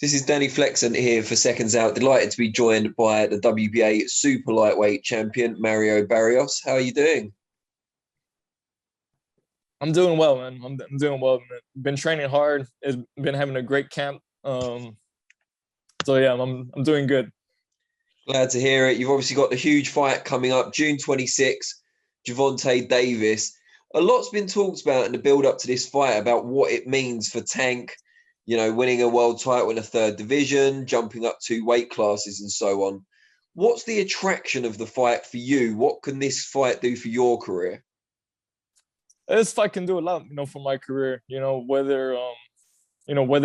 This is Danny Flexen here for Seconds Out. Delighted to be joined by the WBA super lightweight champion, Mario Barrios. How are you doing? I'm doing well, man. I'm doing well. Man. Been training hard. It's been having a great camp. So yeah, I'm doing good. Glad to hear it. You've obviously got the huge fight coming up, June 26th, Gervonta Davis. A lot's been talked about in the build up to this fight about what it means for Tank, winning a world title in a third division, jumping up 2 weight classes and so on. What's the attraction of the fight for you? What can this fight do for your career? This fight can do a lot, for my career. Whether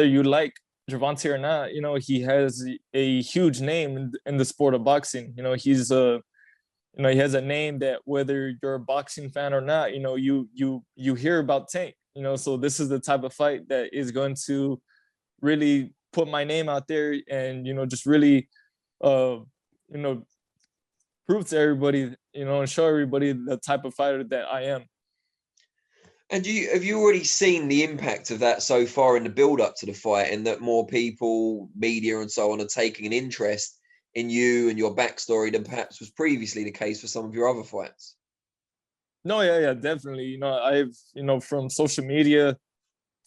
you like Gervonta or not, he has a huge name in the sport of boxing. He has a name that whether you're a boxing fan or not, you hear about Tank. So this is the type of fight that is going to really put my name out there and just really uh you know prove to everybody, and show everybody the type of fighter that I am. And have you already seen the impact of that so far in the build up to the fight, and that more people, media and so on, are taking an interest in you and your backstory than perhaps was previously the case for some of your other fights? No, yeah, definitely. I've, from social media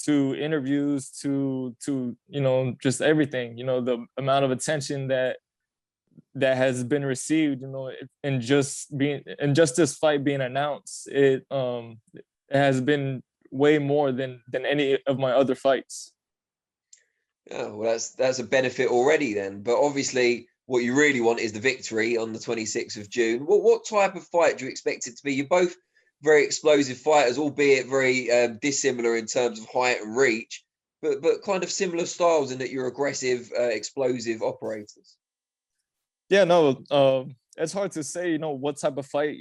to interviews to just everything, the amount of attention that has been received, and just this fight being announced, it has been way more than any of my other fights. Yeah, well, that's a benefit already then. But obviously, what you really want is the victory on the 26th of June. What type of fight do you expect it to be? You're both very explosive fighters, albeit very dissimilar in terms of height and reach, but kind of similar styles in that you're aggressive, explosive operators. Yeah, no, it's hard to say, what type of fight,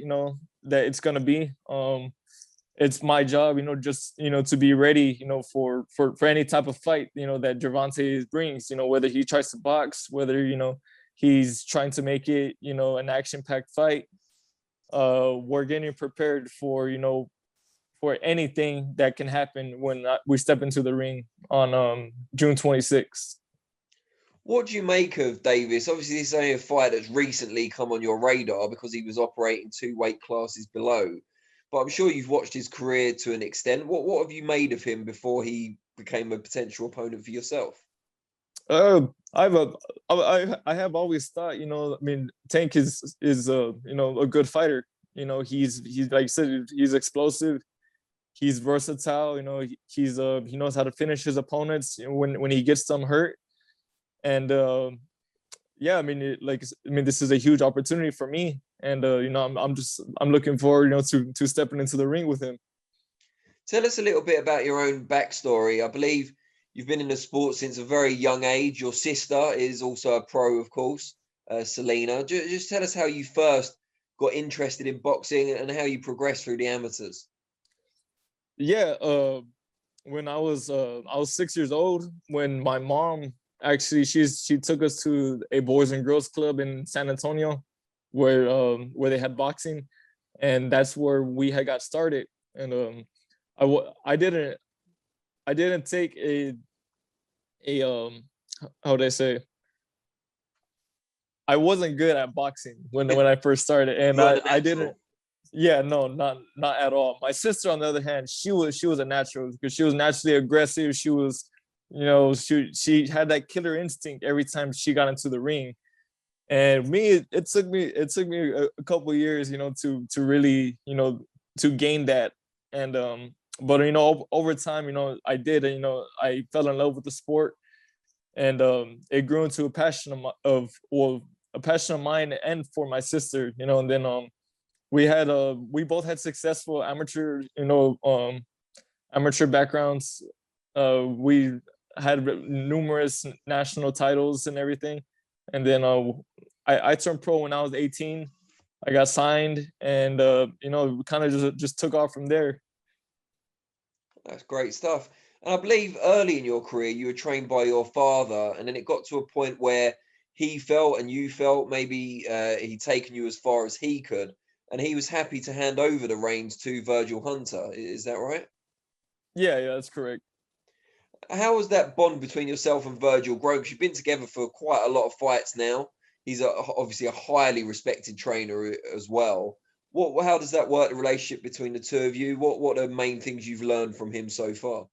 that it's gonna be. It's my job, just to be ready, for any type of fight, that Gervonta brings. Whether he tries to box, whether he's trying to make it, an action-packed fight. We're getting prepared for anything that can happen when we step into the ring on June 26th. What do you make of Davis? Obviously, this is only a fight that's recently come on your radar because he was operating 2 weight classes below. But I'm sure you've watched his career to an extent. What have you made of him before he became a potential opponent for yourself? I have always thought, Tank is a good fighter. He's like you said, he's explosive. He's versatile. He knows how to finish his opponents when he gets them hurt. And yeah, this is a huge opportunity for me, and I'm looking forward, to stepping into the ring with him. Tell us a little bit about your own backstory. I believe you've been in the sport since a very young age. Your sister is also a pro, of course, Selena. Just tell us how you first got interested in boxing and how you progressed through the amateurs. Yeah, when I was 6 years old, when my mom actually she took us to a boys and girls club in San Antonio, where they had boxing, and that's where we had got started. And I didn't take a how would I say, I wasn't good at boxing when I first started, and I didn't. Yeah, no, not at all. My sister, on the other hand, she was a natural because she was naturally aggressive. She was, she had that killer instinct every time she got into the ring. And me, it took me a couple of years, to really, to gain that. And but over time, I did, I fell in love with the sport, and it grew into a passion a passion of mine and for my sister, and then we both had successful amateur backgrounds. We had numerous national titles and everything, and then I turned pro when I was 18. I got signed, and we kind of just took off from there. That's great stuff. And I believe early in your career, you were trained by your father, and then it got to a point where he felt and you felt maybe he'd taken you as far as he could, and he was happy to hand over the reins to Virgil Hunter. Is that right? Yeah, that's correct. How has that bond between yourself and Virgil grown? Because you've been together for quite a lot of fights now. He's obviously a highly respected trainer as well. How does that work, the relationship between the two of you? What are the main things you've learned from him so far?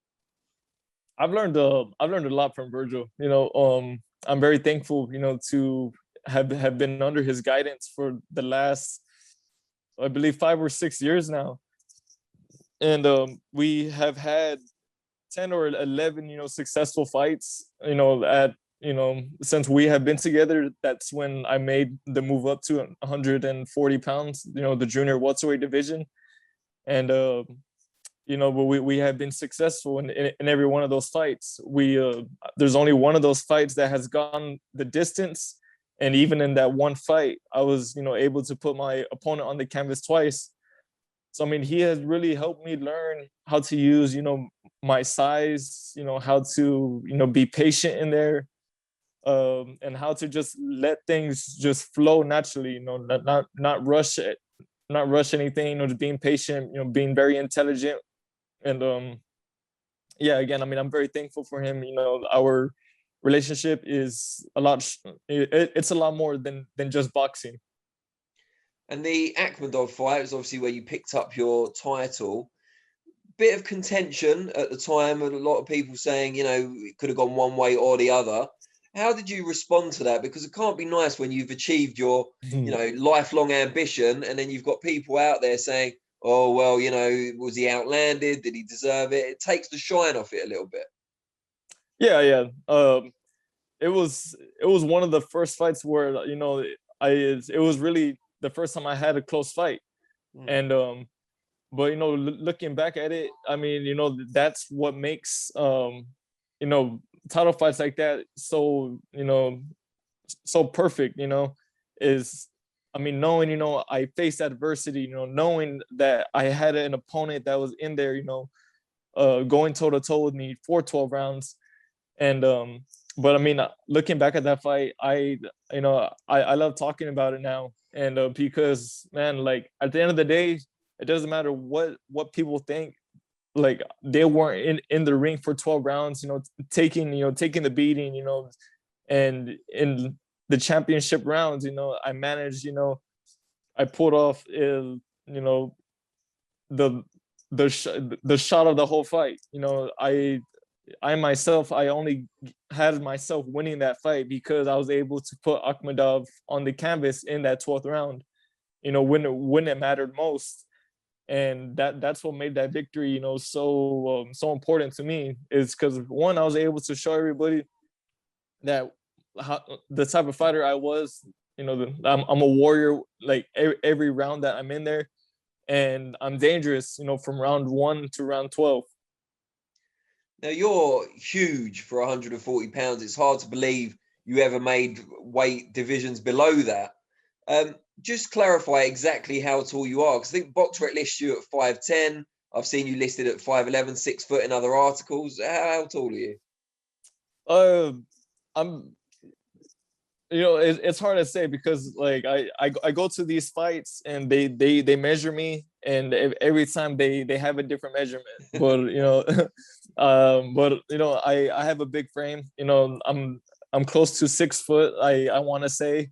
I've learned a lot from Virgil. I'm very thankful, to have been under his guidance for the last, I believe, 5 or 6 years now. And we have had 10 or 11, successful fights, since we have been together. That's when I made the move up to 140 pounds, the junior welterweight division. And, but we have been successful in every one of those fights. There's only one of those fights that has gone the distance. And even in that one fight, I was, able to put my opponent on the canvas twice. So, I mean, he has really helped me learn how to use, my size, how to, be patient in there, and how to just let things just flow naturally, not rush it, not rush anything, just being patient, being very intelligent. And yeah, again, I mean, I'm very thankful for him. Our relationship is it's a lot more than just boxing. And the Ackman Dogfight was obviously where you picked up your title. Bit of contention at the time, and a lot of people saying, it could have gone one way or the other. How did you respond to that? Because it can't be nice when you've achieved your, lifelong ambition, and then you've got people out there saying, oh, well, was he outlanded? Did he deserve it? It takes the shine off it a little bit. Yeah. It was one of the first fights where, it was really the first time I had a close fight. And but looking back at it, I mean, that's what makes title fights like that so so perfect, is, I mean, knowing, I faced adversity, knowing that I had an opponent that was in there, going toe to toe with me for 12 rounds. And but I mean, looking back at that fight, I love talking about it now. And because, man, like, at the end of the day, it doesn't matter what people think. Like, they weren't in the ring for 12 rounds, taking the beating, and in the championship rounds, I managed, I pulled off, the shot of the whole fight. I myself, I only had myself winning that fight because I was able to put Akhmedov on the canvas in that 12th round, when it mattered most. And that's what made that victory, so important to me, is because, one, I was able to show everybody that the type of fighter I was. I'm a warrior, like, every round that I'm in there, and I'm dangerous, from round 1 to round 12. Now, you're huge for 140 pounds. It's hard to believe you ever made weight divisions below that. Just clarify exactly how tall you are, because I think BoxRec lists you at 5'10". I've seen you listed at 5'11", 6 foot in other articles. How tall are you? I'm, it's hard to say, because, like, I go to these fights and they measure me, and every time they have a different measurement. But I have a big frame. I'm close to 6 foot. I want to say.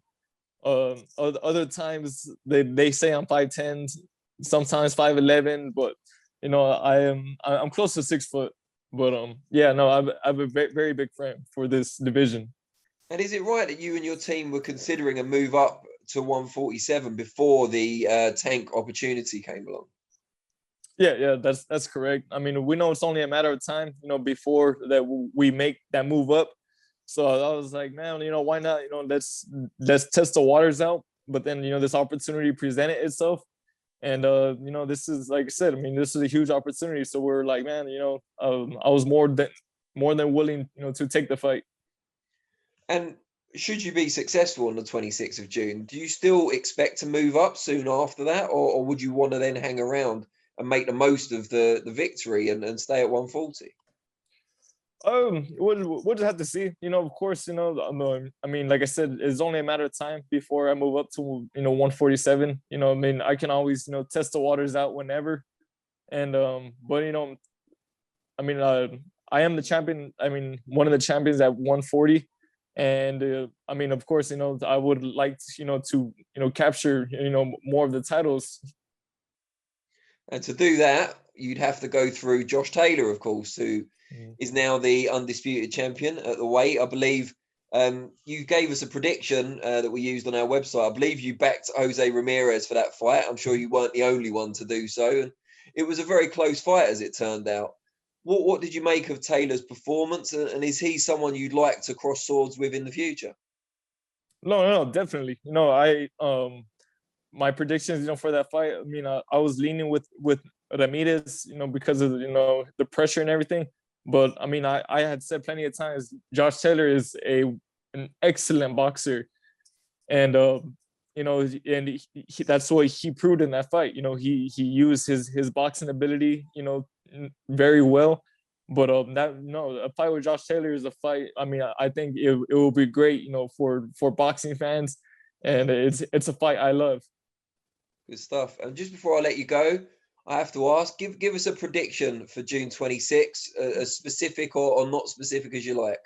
Other times they say I'm 5'10", sometimes 5'11", but I'm close to 6 foot. But yeah, no, I have a very, very big frame for this division. And is it right that you and your team were considering a move up to 147 before the Tank opportunity came along? Yeah, that's correct. I mean, we know it's only a matter of time, before that we make that move up. So I was like, man, why not? Let's test the waters out. But then, this opportunity presented itself. And, this is, like I said, I mean, this is a huge opportunity. So we're like, man, I was more than willing, to take the fight. And should you be successful on the 26th of June, do you still expect to move up soon after that? Or would you want to then hang around and make the most of the victory and stay at 140? We'll just have to see. Of course, I mean, like I said, it's only a matter of time before I move up to 147. I mean, I can always test the waters out whenever. And but I mean, I am the champion. I mean, one of the champions at 140. And I mean, of course, I would like to capture more of the titles. And to do that, you'd have to go through Josh Taylor, of course, who is now the undisputed champion at the weight. I believe you gave us a prediction that we used on our website. I believe you backed Jose Ramirez for that fight. I'm sure you weren't the only one to do so. And it was a very close fight, as it turned out. What did you make of Taylor's performance? And is he someone you'd like to cross swords with in the future? No, definitely. My predictions, for that fight, I mean, I was leaning with Ramirez, because of the pressure and everything. But I mean, I had said plenty of times, Josh Taylor is an excellent boxer, and that's what he proved in that fight. He used his boxing ability, very well. But a fight with Josh Taylor is a fight. I mean, I think it will be great, for boxing fans, and it's a fight I love. Good stuff. And just before I let you go, I have to ask, give us a prediction for June 26, as specific or not specific as you like.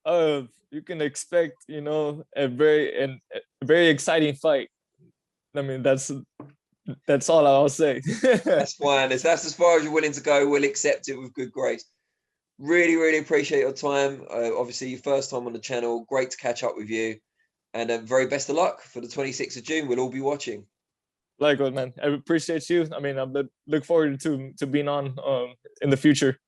You can expect, a very exciting fight. I mean, that's all I'll say. That's fine. That's as far as you're willing to go. We'll accept it with good grace. Really, really appreciate your time. Obviously, your first time on the channel. Great to catch up with you. And very best of luck for the 26th of June. We'll all be watching. Likewise, man. I appreciate you. I mean, I look forward to being on in the future.